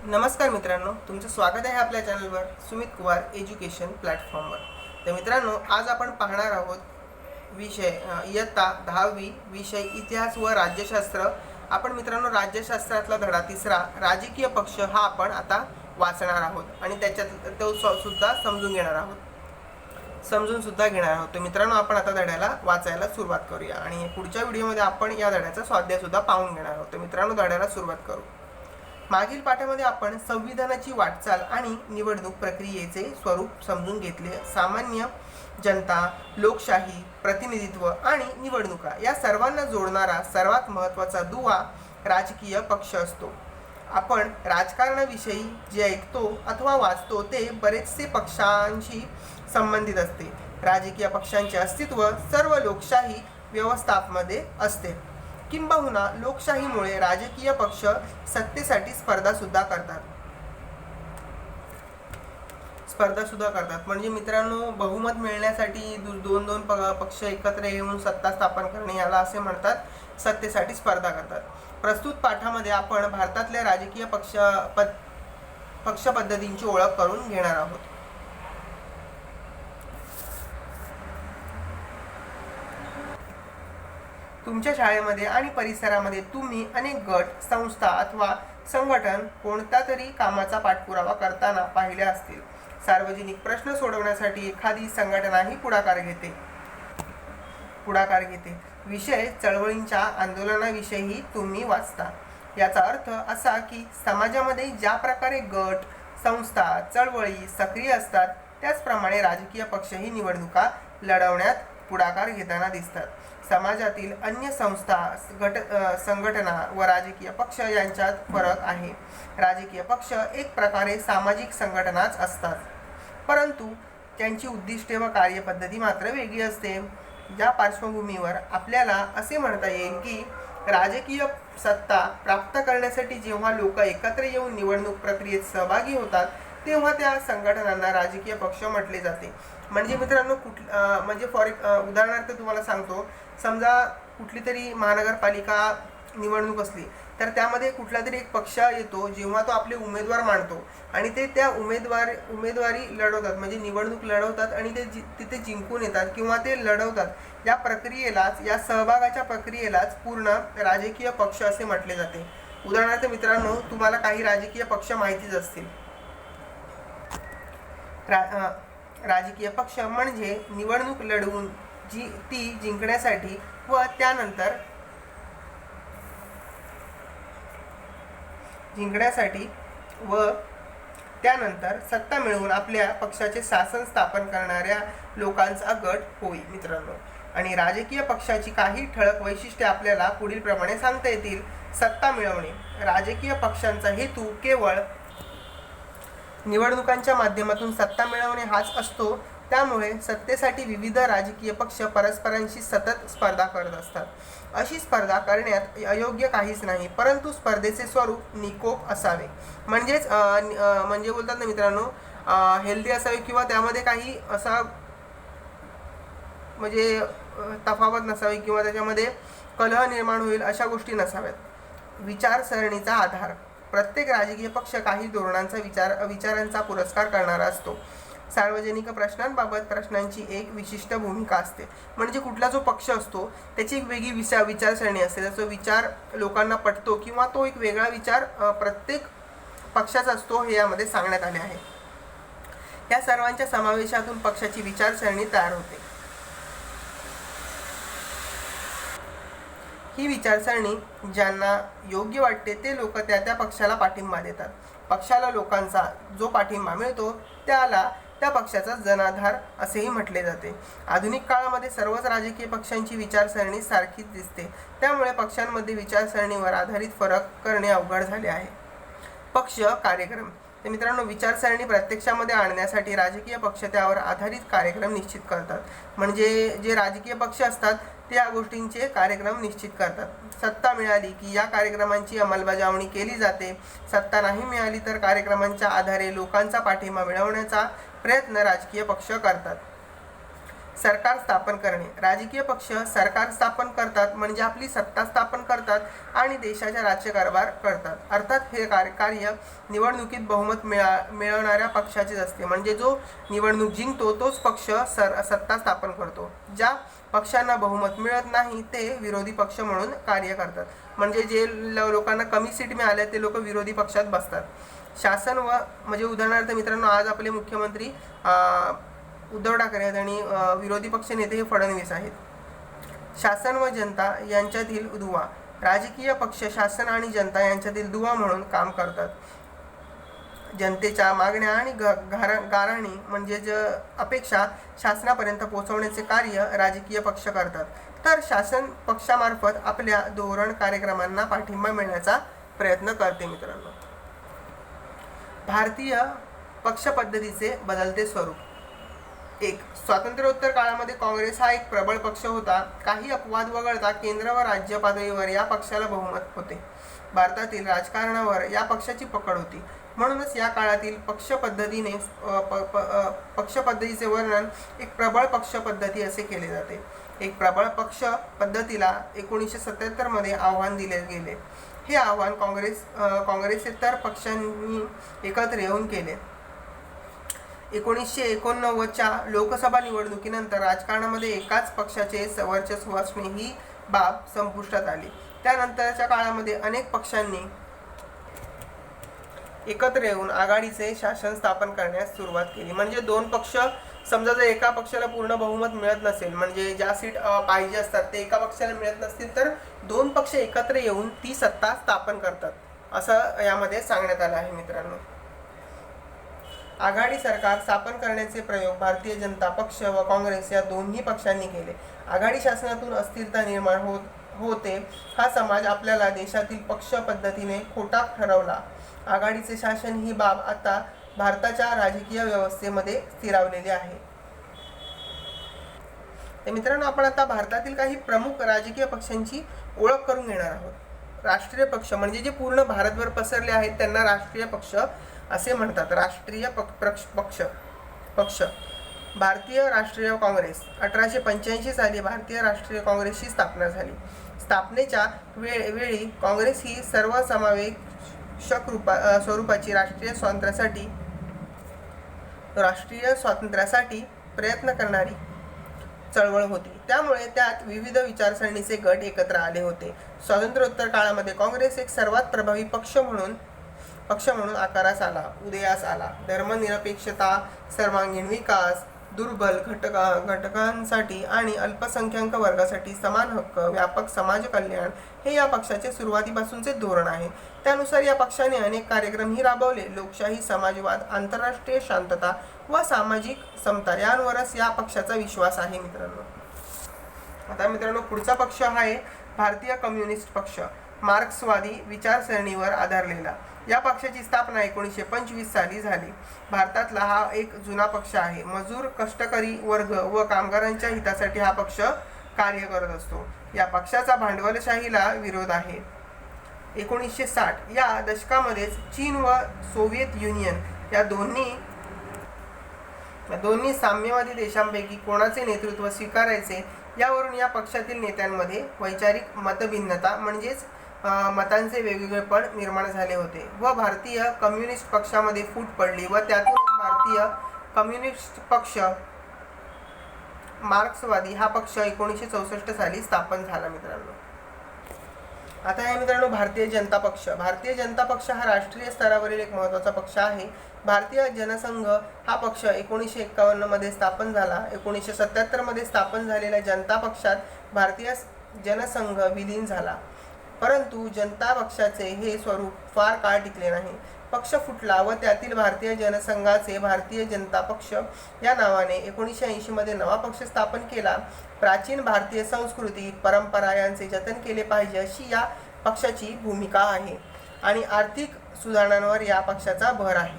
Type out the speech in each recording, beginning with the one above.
नमस्कार मित्रांनो, तुमचं स्वागत आहे आपल्या चॅनलवर सुमित कुमार एज्युकेशन प्लॅटफॉर्मवर। तर मित्रांनो, आज आपण पाहणार आहोत विषय इयत्ता 10वी विषय इतिहास व राज्यशास्त्र। आपण मित्रांनो राज्यशास्त्रातला धडा 3 राजकीय पक्ष हा आपण आता वाचणार आहोत आणि त्याच्यात तो सुद्धा समजून घेणार आहोत। तर मित्रांनो, आपण आता धड्याला वाचायला सुरुवात करूया आणि पुढच्या व्हिडिओमध्ये आपण या धड्याचा स्वाध्याय सुद्धा पाहून घेणार आहोत। तर मित्रांनो, धड्याला सुरुवात करू। मागील पाठामध्ये आपण संविधानाची वाटचाल आणि निवडणूक प्रक्रियेचे स्वरूप समजून घेतले। सामान्य जनता, लोकशाही, प्रतिनिधित्व आणि निवडणुका या सर्वांना जोडणारा सर्वात महत्त्वाचा दुवा राजकीय पक्ष असतो। आपण राजकारणाविषयी जे ऐकतो अथवा वाचतो ते बरेचसे पक्षांशी संबंधित असते। राजकीय पक्षांचे अस्तित्व सर्व लोकशाही व्यवस्थांमध्ये असते। किंबहुना लोकशाहीमुळे राजकीय पक्ष सत्तेसाठी स्पर्धा सुद्धा करतात। म्हणजे मित्रांनो, बहुमत मिळण्यासाठी दोन पक्ष एकत्र येऊन सत्ता स्थापन करणे याला असे म्हणतात सत्तेसाठी स्पर्धा करतात। प्रस्तुत पाठामध्ये आपण भारतातल्या राजकीय पक्ष पद्धतींची ओळख करून घेणार आहोत। तुमच्या शाळेमध्ये आणि परिसरामध्ये तुम्ही अनेक गट, संस्था अथवा संघटन कोणत्या तरी कामाचा पाठपुरावा करताना पाहिले असतील। सार्वजनिक प्रश्न सोडवण्यासाठी एखादी संघटनाही पुढाकार घेते। विषय चळवळींच्या आंदोलनाविषयी तुम्ही वाचता। याचा अर्थ असा की समाजामध्ये ज्या प्रकारे गट, संस्था, चळवळी सक्रिय असतात त्याचप्रमाणे राजकीय पक्षही निवडणुका लढवण्यात पुढाकार घेताना दिसतात। समाजातील अन्य संस्था, संघटना व राजकीय पक्ष यांच्यात फरक आहे। राजकीय पक्ष एक प्रकारे सामाजिक संघटनाच असतात, परंतु त्यांची उद्दिष्टे व कार्यपद्धती मात्र वेगळी असते। या पार्श्वभूमीवर आपल्याला असे म्हणता येईल की राजकीय सत्ता प्राप्त करण्यासाठी जेव्हा लोक एकत्र येऊन निवडणूक प्रक्रियेत सहभागी होतात तेव्हा त्या संघटनांना राजकीय पक्ष म्हटले जाते। म्हणजे मित्रांनो, उदाहरणार्थ तुम्हाला सांगतो, समजा कुठली तरी महानगरपालिका निवडणूक असली तर त्यामध्ये कुठला तरी एक पक्ष येतो, जेव्हा तो आपले उमेदवार मांडतो आणि ते त्या उमेदवारी लढवतात, म्हणजे निवडणूक लढवतात आणि ते तिथे जिंकून येतात किंवा ते लढवतात। या प्रक्रियेलाच, या सहभागाच्या प्रक्रियेलाच पूर्ण राजकीय पक्ष असे म्हटले जाते। उदाहरणार्थ मित्रांनो, तुम्हाला काही राजकीय पक्ष माहितीच असतील। राजकीय पक्ष म्हणजे निवडणूक लढवून ती जिंकण्यासाठी व त्यानंतर सत्ता मिळवून आपल्या पक्षाचे शासन स्थापन करणाऱ्या लोकांचा गट होय मित्रांनो। आणि राजकीय पक्षाची काही ठळक वैशिष्ट्ये आपल्याला पुढील प्रमाणे सांगता येतील। सत्ता मिळवणे। राजकीय पक्षांचा हेतू केवळ निवडणुकांच्या माध्यमातून सत्ता मिळवणे हाच असतो। त्यामुळे सत्तेसाठी विविध राजकीय पक्ष परस्परांशी सतत स्पर्धा करत असतात। अशी स्पर्धा करण्यात अयोग्य काहीच नाही, परंतु स्पर्धेचे स्वरूप निकोप असावे। म्हणजे बोलतात ना मित्रांनो, हेल्दी असावे किंवा त्यामध्ये काही असा म्हणजे तफावत नसावी किंवा त्याच्यामध्ये कलह निर्माण होईल अशा गोष्टी नसाव्यात। विचारसरणीचा आधार। प्रत्येक राजकीय पक्ष काही धोरणांचा विचारांचा पुरस्कार करणारा असतो। सार्वजनिक प्रश्नांबाबत प्रश्नांची एक विशिष्ट भूमिका असते। म्हणजे कुठला जो पक्ष असतो त्याची एक वेगळी विचारसरणी असते, त्याचा विचार लोकांना पटतो किंवा तो एक वेगळा विचार प्रत्येक पक्षाचा असतो, हे यामध्ये सांगण्यात आले आहे। या सर्वांच्या समावेशातून पक्षाची विचारसरणी तयार होते। ही विचारसरणी ज्यांना योग्य वाटते ते लोक त्या पक्षाला पाठिंबा देतात। पक्षाला लोकांचा जो पाठिंबा मिळतो त्याला त्या पक्षाचा जनाधार असेही म्हटले जाते। आधुनिक काळामध्ये सर्वच राजकीय पक्षांची विचारसरणी सारखीच दिसते, त्यामुळे पक्षांमध्ये विचारसरणीवर आधारित फरक करणे अवघड झाले आहे। पक्ष कार्यक्रम। तर मित्रांनो, विचारसरणी प्रत्यक्षामध्ये आणण्यासाठी राजकीय पक्ष त्यावर आधारित कार्यक्रम निश्चित करतात। म्हणजे जे राजकीय पक्ष असतात ते या गोष्टींचे कार्यक्रम निश्चित करतात। सत्ता मिळाली की या कार्यक्रमांची अंमलबजावणी केली जाते। सत्ता नाही मिळाली तर कार्यक्रमांच्या आधारे लोकांचा पाठिंबा मिळवण्याचा प्रयत्न राजकीय पक्ष करतात। सरकार स्थापन करणे. राजकीय पक्ष सरकार स्थापन करतात म्हणजे आपली सत्ता स्थापन करतात आणि देशाचा राज्यकारभार करतात. अर्थात हे कार्य निवडणुकीत बहुमत मिळवणाऱ्या पक्षाचेच असते. म्हणजे जो निवडणूक जिंकतो तोच पक्ष सत्ता स्थापन करतो. ज्या पक्षांना बहुमत मिळत नाही ते विरोधी पक्ष म्हणून कार्य करतात. म्हणजे जे लोकांना कमी सीट मिळाल्या ते लोक विरोधी पक्षात बसतात. शासन व म्हणजे उदाहरणार्थ मित्रांनो, आज आपले मुख्यमंत्री उद्धव ठाकरे आहेत आणि विरोधी पक्ष नेते हे फडणवीस आहेत. शासन व जनता यांच्यातील दुवा. राजकीय पक्ष शासन आणि जनता यांच्यातील दुवा म्हणून काम करतात. जनतेच्या मागण्या आणि गाऱ्हाणी म्हणजे अपेक्षा शासनापर्यंत पोहोचवण्याचे कार्य राजकीय पक्ष करतात. तर शासन पक्षामार्फत आपल्या धोरण कार्यक्रमांना पाठिंबा मिळण्याचा प्रयत्न करते. मित्रांनो, भारतीय पक्ष पद्धतीचे बदलते स्वरूप. 1. स्वातंत्र्योत्तर काळामध्ये काँग्रेस हा एक प्रबळ पक्ष होता. काही अपवाद वगळता केंद्र व राज्य पातळीवर या पक्षाला बहुमत होते. भारतातील राजकारणावर या पक्षाची पकड होती. म्हणूनच या काळातील पक्ष पद्धतीचे वर्णन एक प्रबळ पक्ष पद्धती असे केले जाते. एक प्रबळ पक्ष पद्धतीला 1977 मध्ये आव्हान दिले गेले. हे आव्हान काँग्रेसेतर पक्षांनी एकत्र येऊन केले. 1989च्या लोकसभा निवडणुकीनंतर राजकारणामध्ये एकाच पक्षाचे वर्चस्व असणे ही बाब संपुष्टात आली. त्यानंतरच्या काळामध्ये अनेक पक्षांनी एकत्र येऊन आघाडीचे शासन स्थापन करण्यास सुरुवात केली. म्हणजे दोन पक्ष, समजा जर एका पक्षाला पूर्ण बहुमत मिळत नसेल, म्हणजे ज्या सीट पाहिजे असतात ते एका पक्षाला मिळत नसतील, तर दोन पक्ष एकत्र येऊन ती सत्ता स्थापन करतात असं यामध्ये सांगण्यात आलं आहे. मित्रांनो, आघाडी सरकार स्थापन करण्याचे प्रयोग भारतीय जनता पक्ष व काँग्रेस या दोन्ही पक्षांनी केले. आघाडी शासनातून अस्थिरता निर्माण होते. हा समाज आपल्याला देशातील पक्ष पद्धतीने खोटा ठरवला. आघाडीचे शासन ही बाब आता भारताच्या राजकीय व्यवस्थेमध्ये स्थिरावलेली आहे. तर मित्रांनो, आपण आता भारतातील काही प्रमुख राजकीय पक्षांची ओळख करून घेणार आहोत. राष्ट्रीय पक्ष म्हणजे जे पूर्ण भारतभर पसरले आहेत त्यांना राष्ट्रीय पक्ष असे म्हणतात. राष्ट्रीय पक्ष. भारतीय राष्ट्रीय काँग्रेस 1885 साली भारतीय राष्ट्रीय काँग्रेसची स्थापना झाली. स्थापनेच्या वेळी काँग्रेस ही सर्वसमावेशक स्वरूपाची राष्ट्रीय स्वातंत्र्यासाठी प्रयत्न करणारी चळवळ होती. त्यामुळे त्यात विविध विचारसरणीचे गट एकत्र आले होते. स्वातंत्र्योत्तर काळामध्ये काँग्रेस एक सर्वात प्रभावी पक्ष म्हणून उदयास आला. धर्मनिरपेक्षता, सर्वांगीण विकास, दुर्बल घटकांसाठी आणि अल्पसंख्याक वर्गासाठी समान हक्क, व्यापक समाज कल्याण हे या पक्षाचे सुरुवातीपासूनचे धोरण आहे. त्यानुसार या पक्षाने अनेक कार्यक्रमही राबवले. लोकशाही, समाजवाद, आंतरराष्ट्रीय शांतता व सामाजिक समता यांवरच या पक्षाचा विश्वास आहे. आता मित्रांनो, पुढचा पक्ष आहे भारतीय कम्युनिस्ट पक्ष. मार्क्सवादी विचारसरणीवर आधारलेला. या पक्षाची स्थापना 1925 साली झाली. भारतातला हा एक जुना पक्ष आहे. मजूर, कष्टकरी वर्ग व कामगारांच्या हितासाठी हा पक्ष कार्य करत असतो. या पक्षाचा भांडवलशाहीला विरोध आहे. 1960 या दशकामध्येच चीन व सोव्हिएत युनियन या दोन्ही साम्यवादी देशांपैकी कोणाचे नेतृत्व स्वीकारायचे यावरून या पक्षातील नेत्यांमध्ये वैचारिक मतभिन्नता म्हणजेच मतांचे वेगवेगळेपण निर्माण झाले होते व भारतीय कम्युनिस्ट पक्षामध्ये फूट पडली व त्यातून भारतीय कम्युनिस्ट पक्ष मार्क्सवादी हा पक्ष 1964 साली स्थापन झाला. मित्रांनो, आता आहे मित्रांनो भारतीय जनता पक्ष. भारतीय जनता पक्ष हा राष्ट्रीय स्तरावरील एक महत्त्वाचा पक्ष आहे. भारतीय जनसंघ हा पक्ष 1951 मध्ये स्थापन झाला. 1977 मध्ये स्थापन झालेल्या जनता पक्षात भारतीय जनसंघ विलीन झाला. परंतु जनता पक्षाचे हे स्वरूप फार काळ टिकले नाही. पक्ष फुटला व त्यातील भारतीय जनसंघाचे भारतीय जनता पक्ष या नावाने 1980 मध्ये नवा पक्ष स्थापन केला. प्राचीन भारतीय संस्कृती, परंपरा यांचे जतन केले पाहिजे अशी या पक्षाची भूमिका आहे आणि आर्थिक सुधारणांवर या पक्षाचा भर आहे.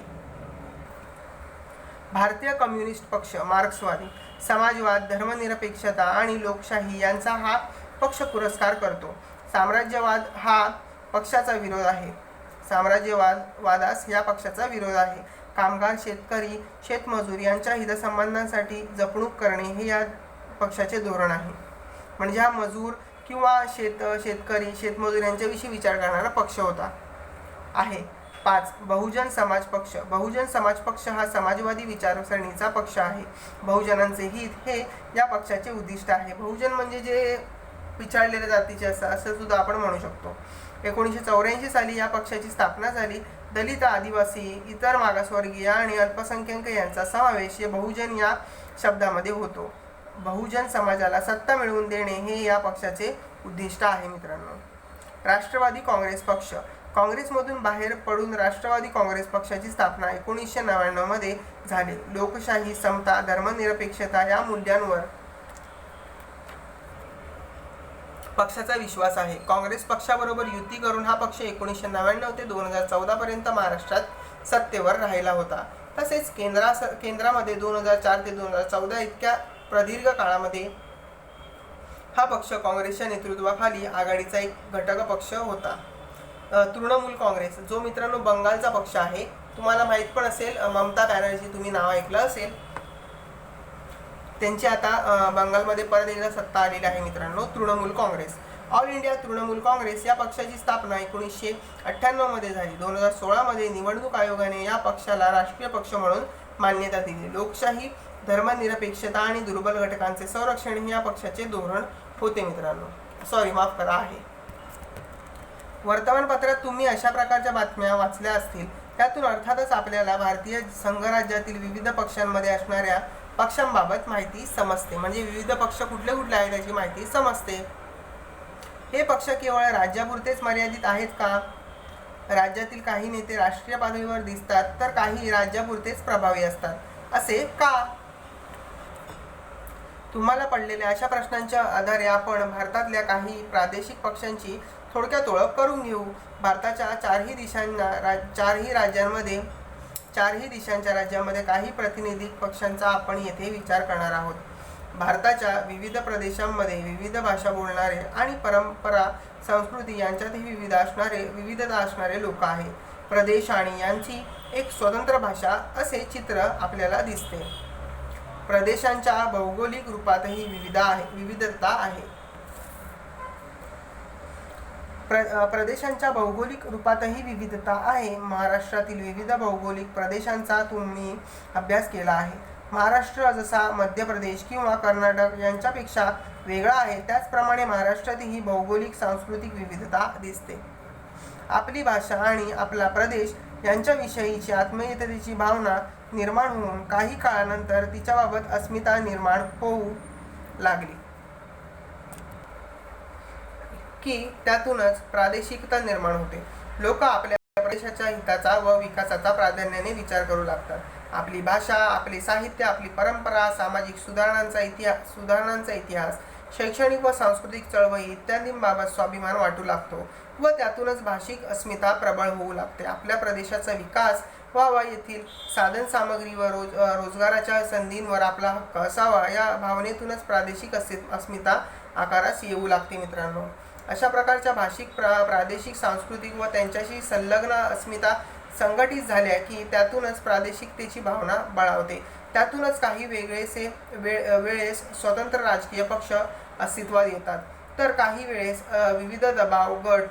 भारतीय कम्युनिस्ट पक्ष मार्क्सवादी, समाजवाद, धर्मनिरपेक्षता आणि लोकशाही यांचा हा पक्ष पुरस्कार करतो. साम्राज्यवाद हा पक्षाचा विरोध आहे. साम्राज्यवादास या पक्षाचा विरोध आहे. कामगार, शेतकरी, शेतमजूर यांच्या हितसंबंधांसाठी जपणूक करणे हे या पक्षाचे धोरण आहे. म्हणजे हा मजूर किंवा शेतकरी शेतमजूर यांच्याविषयी विचार करणारा पक्ष आहे. 5. बहुजन समाज पक्ष. बहुजन समाज पक्ष हा समाजवादी विचारसरणीचा पक्ष आहे. बहुजनांचे हित हे या पक्षाचे उद्दिष्ट आहे. बहुजन म्हणजे जे पिछाडलेल्या जातीचे असं सुद्धा आपण म्हणू शकतो. 1984 साली या पक्षाची स्थापना झाली. दलित, आदिवासी, इतर मागासवर्गीय आणि अल्पसंख्याक यांचा समावेश या बहुजन या शब्दामध्ये होतो. बहुजन समाजाला सत्ता मिळवून देणे हे या पक्षाचे उद्दिष्ट आहे मित्रांनो. राष्ट्रवादी काँग्रेस पक्ष. काँग्रेसमधून बाहेर पडून राष्ट्रवादी काँग्रेस पक्षाची स्थापना 1999 मध्ये झाली. लोकशाही, समता, धर्मनिरपेक्षता या मूल्यांवर पक्षाचा विश्वास आहे. काँग्रेस पक्षाबरोबर युती करून हा पक्ष 1999 ते 2014 पर्यंत महाराष्ट्रात सत्तेवर राहिला होता. तसेच केंद्रामध्ये 2004 ते 2014 इतक्या प्रदीर्घ काळामध्ये हा पक्ष काँग्रेसच्या नेतृत्वाखाली आघाडीचा एक घटक पक्ष होता. तृणमूल काँग्रेस, जो मित्रांनो बंगालचा पक्ष आहे. तुम्हाला माहीत पण असेल, ममता बॅनर्जी, तुम्ही नाव ऐकलं असेल. त्यांची आता बंगालमध्ये परत एकदा सत्ता आलेली आहे मित्रांनो. तृणमूल काँग्रेस. ऑल इंडिया तृणमूल काँग्रेस या पक्षाची स्थापना 1998 मध्ये झाली. 2016 मध्ये निवडणूक आयोगाने या पक्षाला राष्ट्रीय पक्ष म्हणून मान्यता दिली. लोकशाही, धर्मनिरपेक्षता आणि दुर्बल घटकांचे संरक्षण हे या पक्षाचे धोरण होते मित्रांनो. माफ करा आहे. वर्तमानपत्रात तुम्ही अशा प्रकारच्या बातम्या वाचल्या असतील. त्यातून अर्थातच आपल्याला भारतीय संघराज्यातील विविध पक्षांमध्ये असणाऱ्या पक्षांबाबत माहिती समजते. म्हणजे विविध पक्ष कुठले कुठले आहेत याची माहिती समजते. हे पक्ष केवळ राज्यापुरतेच मर्यादित आहेत का? राज्यातील काही नेते राष्ट्रीय पातळीवर दिसतात तर काही राज्यापुरतेच प्रभावी असतात. असे का? तुम्हाला पडलेल्या अशा प्रश्नांच्या आधारे आपण भारतातल्या काही प्रादेशिक पक्षांची थोडक्यात ओळख करून घेऊ. भारताच्या चारही दिशांच्या राज्यामध्ये काही प्रातिनिधिक पक्षांचा आपण येथे विचार करणार आहोत. भारताच्या विविध प्रदेशांमध्ये विविध भाषा बोलणारे आणि परंपरा, संस्कृती यांच्यातही विविधता असणारे लोक आहेत. प्रदेश आणि यांची एक स्वतंत्र भाषा असे चित्र आपल्याला दिसते. प्रदेशांच्या भौगोलिक रूपातही विविधता आहे. प्रदेशांच्या भौगोलिक रूपातही विविधता आहे. महाराष्ट्रातील विविध भौगोलिक प्रदेशांचा तुम्ही अभ्यास केला आहे. महाराष्ट्र जसा मध्य प्रदेश किंवा कर्नाटक यांच्यापेक्षा वेगळा आहे, त्याचप्रमाणे महाराष्ट्रातही भौगोलिक सांस्कृतिक विविधता दिसते. आपली भाषा आणि आपला प्रदेश यांच्याविषयीची आत्मीयतेची भावना निर्माण होऊन काही काळानंतर तिच्याबाबत अस्मिता निर्माण होऊ लागली की त्यातूनच प्रादेशिकता निर्माण होते. लोक आपल्या प्रदेशाच्या हिताचा व विकासाचा प्राधान्याने विचार करू लागतात. आपली भाषा, आपले साहित्य, आपली परंपरा, सामाजिक सुधारणांचा इतिहास, शैक्षणिक व सांस्कृतिक चळवळी इत्यादींबाबत स्वाभिमान वाटू लागतो व त्यातूनच भाषिक अस्मिता प्रबळ होऊ लागते. आपल्या प्रदेशाचा विकास व्हावा, येथील साधनसामग्री व रोजगाराच्या संधींवर आपला हक्क असावा या भावनेतूनच प्रादेशिक अस्मिता आकारास येऊ लागते मित्रांनो. अशा प्रकारच्या भाषिक, प्रादेशिक, सांस्कृतिक व त्यांच्याशी संलग्न अस्मिता संघटित झाल्या की त्यातूनच प्रादेशिकतेची भावना बळावते. त्यातूनच काही वेळेस स्वतंत्र राजकीय पक्ष अस्तित्वात येतात, तर काही वेळेस विविध दबाव गट,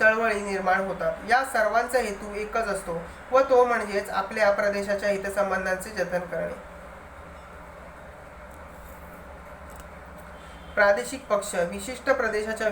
चळवळी निर्माण होतात. या सर्वांचा हेतू एकच असतो व तो म्हणजेच आपल्या प्रदेशाच्या हितसंबंधांचे जतन करणे. प्रादेशिक पक्ष विशिष्ट प्रदेशाच्या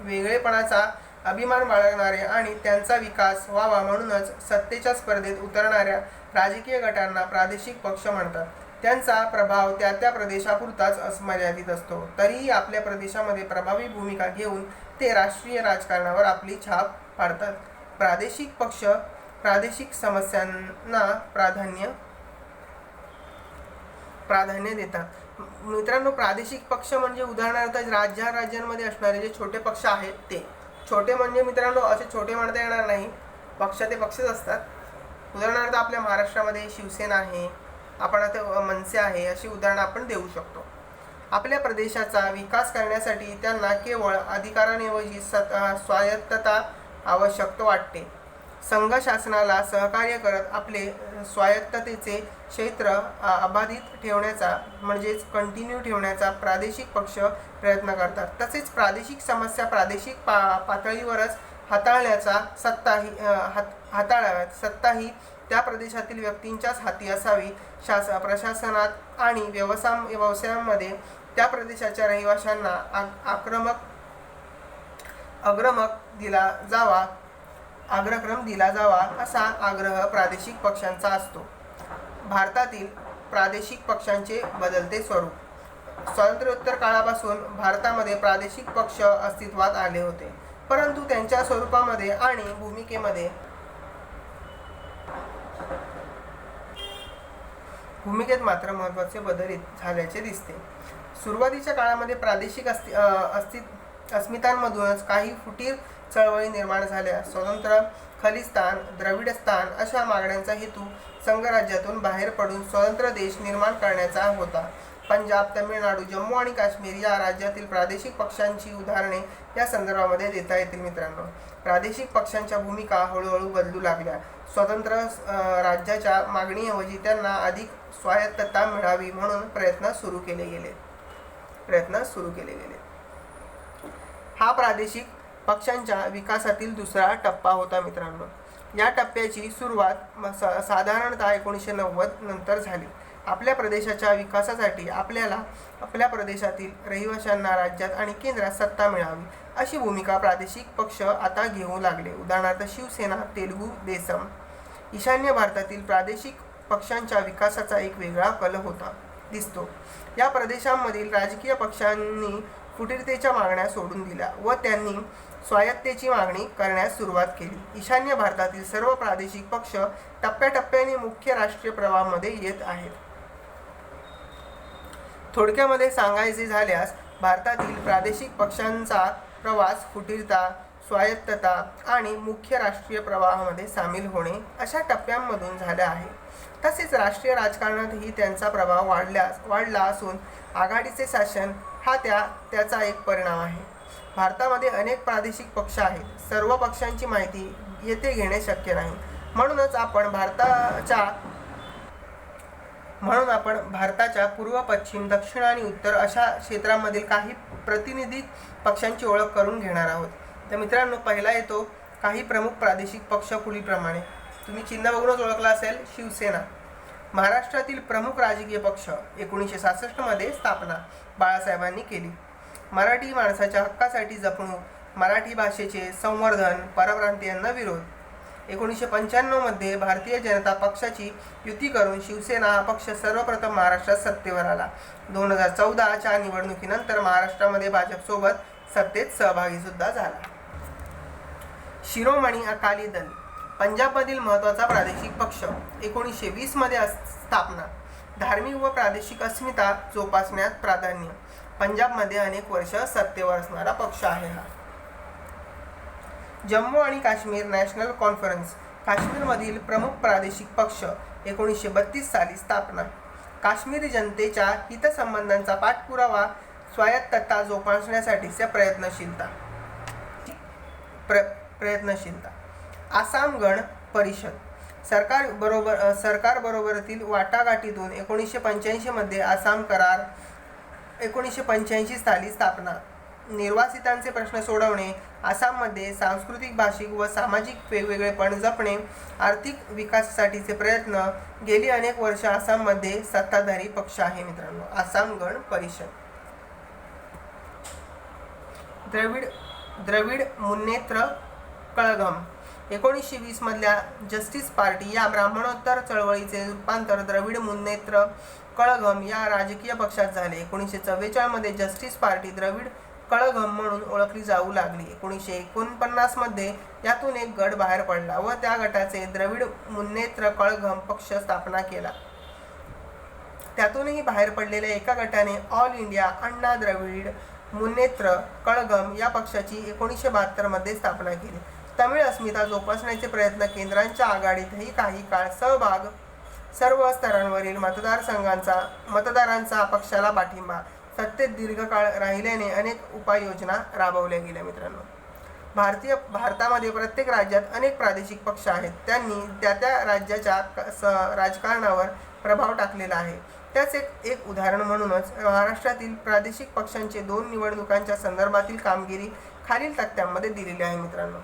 वेगळेपणाचा अभिमान बाळगणारे आणि त्यांचा विकास व्हावा म्हणूनच सत्तेच्या स्पर्धेत उतरणाऱ्या राजकीय गटांना प्रादेशिक पक्ष म्हणतात. त्यांचा प्रभाव त्या प्रदेशापुरताच मर्यादित असतो. तरीही आपल्या प्रदेशामध्ये प्रभावी भूमिका घेऊन ते राष्ट्रीय राजकारणावर आपली छाप पाडतात. प्रादेशिक पक्ष प्रादेशिक समस्यांना प्राधान्य देतात. मित्रांनो, प्रादेशिक पक्ष म्हणजे उदाहरणार्थ राज्यांमध्ये असणारे जे छोटे पक्ष आहेत ते. छोटे म्हणजे मित्रांनो असे छोटे म्हणता येणार नाही, पक्ष ते पक्षच असतात. उदाहरणार्थ आपल्या महाराष्ट्रामध्ये शिवसेना आहे, आपण आता मनसे आहे, अशी उदाहरणं आपण देऊ शकतो. आपल्या प्रदेशाचा विकास करण्यासाठी त्यांना केवळ अधिकारांऐवजी स्वायत्तता आवश्यक वाटते. संघ शासनाला सहकार्य करत आपले स्वायत्ततेचे क्षेत्र अबाधित ठेवण्याचा म्हणजेच कंटिन्यू ठेवण्याचा प्रादेशिक पक्ष प्रयत्न करतात. तसेच प्रादेशिक समस्या प्रादेशिक पातळीवरच हाताळाव्यात. सत्ताही त्या प्रदेशातील व्यक्तींच्याच हाती असावी. प्रशासनात आणि व्यवसायांमध्ये त्या प्रदेशाच्या रहिवाशांना अग्रक्रम दिला जावा असा आग्रह प्रादेशिक पक्षांचा असतो. भारतातील प्रादेशिक पक्षांचे बदलते स्वरूप. स्वातंत्र्योत्तर काळापासून भारतामध्ये प्रादेशिक पक्ष अस्तित्वात आले होते, परंतु त्यांच्या स्वरूपामध्ये आणि भूमिकेत मात्र महत्त्वाचे बदल झाल्याचे दिसते. सुरुवातीच्या काळामध्ये प्रादेशिक अस्मितांमधूनच काही फुटीर चळवळी निर्माण झाल्या. स्वतंत्र खलिस्तान, द्रविडस्थान अशा मागण्यांचा हेतू संघराज्यातून बाहेर पडून स्वतंत्र देश निर्माण करण्याचा होता. पंजाब, तामिळनाडू, जम्मू आणि काश्मीर या राज्यातील प्रादेशिक पक्षांची उदाहरणे या संदर्भामध्ये देता येतील. मित्रांनो, प्रादेशिक पक्षांच्या भूमिका हळूहळू बदलू लागल्या. स्वतंत्र राज्याच्या मागणीऐवजी त्यांना अधिक स्वायत्तता मिळावी म्हणून प्रयत्न सुरू केले गेले. हा प्रादेशिक पक्षांच्या विकासातील दुसरा टप्पा होता. मित्रांनो, या टप्प्याची सुरुवात साधारणतः 1990 नंतर झाली. आपल्या प्रदेशाच्या विकासासाठी आपल्याला आपल्या प्रदेशातील रहिवाशांना राज्यात आणि केंद्रात सत्ता मिळावी अशी भूमिका प्रादेशिक पक्ष आता घेऊ लागले. उदाहरणार्थ शिवसेना, तेलुगू देसम. ईशान्य भारतातील प्रादेशिक पक्षांच्या विकासाचा एक वेगळा कल दिसतो. या प्रदेशांमधील राजकीय पक्षांनी फुटीरतेच्या मागण्या सोडून दिल्या व त्यांनी स्वायत्तेची मागणी करण्यास सुरुवात केली. ईशान्य भारतातील सर्व प्रादेशिक पक्ष टप्प्याटप्प्याने मुख्य राष्ट्रीय प्रवाहामध्ये येत आहेत. थोडक्यामध्ये सांगायचे झाल्यास भारतातील प्रादेशिक पक्षांचा प्रवास फुटीरता, स्वायत्तता आणि मुख्य राष्ट्रीय प्रवाहामध्ये सामील होणे अशा टप्प्यांमधून झाला आहे. तसेच राष्ट्रीय राजकारणातही त्यांचा प्रभाव वाढला असून आघाडीचे शासन हा त्याचा एक परिणाम आहे. भारतामध्ये अनेक प्रादेशिक पक्ष आहेत. सर्व पक्षांची माहिती येथे घेणे शक्य नाही. म्हणून आपण भारताच्या पूर्व, पश्चिम, दक्षिण आणि उत्तर अशा क्षेत्रांमधील काही प्रतिनिधी पक्षांची ओळख करून घेणार आहोत. तर मित्रांनो, पहिला येतो काही प्रमुख प्रादेशिक पक्ष पुढीलप्रमाणे. तुम्ही चिन्ह बघूनच ओळखला असेल, शिवसेना. महाराष्ट्रातील प्रमुख राजकीय पक्ष. 1966 मध्ये स्थापना बाळासाहेबांनी केली. मराठी माणसाच्या हक्कासाठी जपणूक, मराठी भाषेचे संवर्धन, परप्रांतीयांना विरोध. 1995 मध्ये भारतीय जनता पक्षाची युती करून शिवसेना हा पक्ष सर्वप्रथम महाराष्ट्रात सत्तेवर आला. 2014च्या निवडणुकीनंतर महाराष्ट्रामध्ये भाजपसोबत सत्तेत सहभागी सुद्धा झाला. शिरोमणी अकाली दल. पंजाबमधील महत्त्वाचा प्रादेशिक पक्ष. 1920 मध्ये स्थापना. धार्मिक व प्रादेशिक अस्मिता जोपासण्यात प्राधान्य. पंजाबमध्ये अनेक वर्ष सत्तेवर असणारा पक्ष आहे हा. जम्मू आणि काश्मीर नॅशनल कॉन्फरन्स. काश्मीरमधील प्रमुख प्रादेशिक पक्ष. 1932 साली स्थापना. काश्मीरी जनतेच्या हितसंबंधांचा पाठपुरावा, स्वायत्तता जोपासण्यासाठीच्या प्रयत्नशीलता. आसाम गण परिषद. सरकारबरोबरील वाटाघाटीतून 1985 मध्ये आसाम करार. 1985 साली स्थापना. निर्वासितांचे प्रश्न सोडवणे, आसाममध्ये सांस्कृतिक, भाषिक व सामाजिक वेगवेगळेपण जपणे, आर्थिक विकासासाठीचे प्रयत्न. गेली अनेक वर्ष आसाममध्ये सत्ताधारी पक्ष आहे. मित्रांनो, आसाम गण परिषद. द्रविड मुन्नेत्र कळघम. 1920 मधल्या जस्टिस पार्टी या ब्राह्मणोत्तर चळवळीचे रूपांतर द्रविड मुन्नेत्र कळघम या राजकीय पक्षात झाले. 1944 मध्ये जस्टिस पार्टी द्रविड कळघम म्हणून ओळखली जाऊ लागली. 1949 मध्ये यातून एक गट बाहेर पडला व त्या गटाचे द्रविड मुन्नेत्र कळघम पक्ष स्थापना केला. त्यातूनही बाहेर पडलेल्या एका गटाने ऑल इंडिया अण्णा द्रविड मुन्नेत्र कळघम या पक्षाची 1972 मध्ये स्थापना केली. तमिळ अस्मिता जोपासण्याचे प्रयत्न, केंद्राच्या आघाडीतही काही काळ सहभाग, सर्व स्तरांवरील मतदारांचा पक्षाला पाठिंबा, सत्तेत दीर्घकाळ राहिल्याने अनेक उपाययोजना राबवल्या गेल्या. मित्रांनो, भारतामध्ये प्रत्येक राज्यात अनेक प्रादेशिक पक्ष आहेत. त्यांनी त्या त्या राज्याच्या राजकारणावर प्रभाव टाकलेला आहे. त्याच एक उदाहरण म्हणूनच महाराष्ट्रातील प्रादेशिक पक्षांचे 2 निवडणुकांच्या संदर्भातील कामगिरी खालील तक्त्यांमध्ये दिलेली आहे मित्रांनो.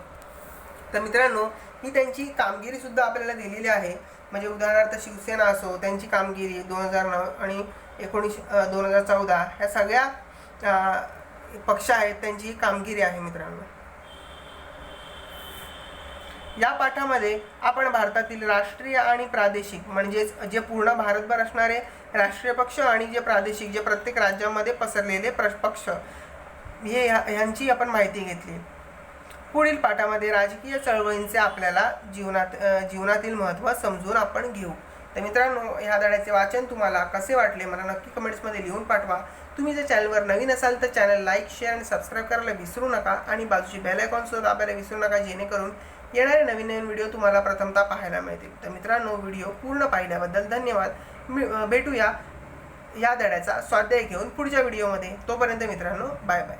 तर मित्रांनो, ही त्यांची कामगिरी सुद्धा आपल्याला दिलेली आहे. म्हणजे उदाहरणार्थ शिवसेना असो, त्यांची कामगिरी 2009 आणि 2014 ह्या सगळ्या पक्ष आहेत, त्यांची कामगिरी आहे मित्रांनो. या पाठामध्ये आपण भारतातील राष्ट्रीय आणि प्रादेशिक म्हणजेच जे पूर्ण भारतभर असणारे राष्ट्रीय पक्ष आणि जे प्रादेशिक जे प्रत्येक राज्यामध्ये पसरलेले पक्ष ह्यांची आपण माहिती घेतली. पुढील पाठामध्ये राजकीय चळवळींचे आपल्याला जीवनातील महत्त्व समजून आपण घेऊ. तर मित्रांनो, ह्या धड्याचे वाचन तुम्हाला कसे वाटले मला नक्की कमेंट्समध्ये लिहून पाठवा. तुम्ही जर चॅनलवर नवीन असाल तर चॅनल लाईक, शेअर आणि सबस्क्राईब करायला विसरू नका आणि बाजूची बेल आयकॉन सुद्धा दाबायला विसरू नका, जेणेकरून येणारे नवीन व्हिडिओ तुम्हाला प्रथमतः पाहायला मिळतील. तर मित्रांनो, व्हिडिओ पूर्ण पाहिल्याबद्दल धन्यवाद. भेटूया या धड्याचा स्वाध्याय घेऊन पुढच्या व्हिडिओमध्ये. तोपर्यंत मित्रांनो, बाय बाय.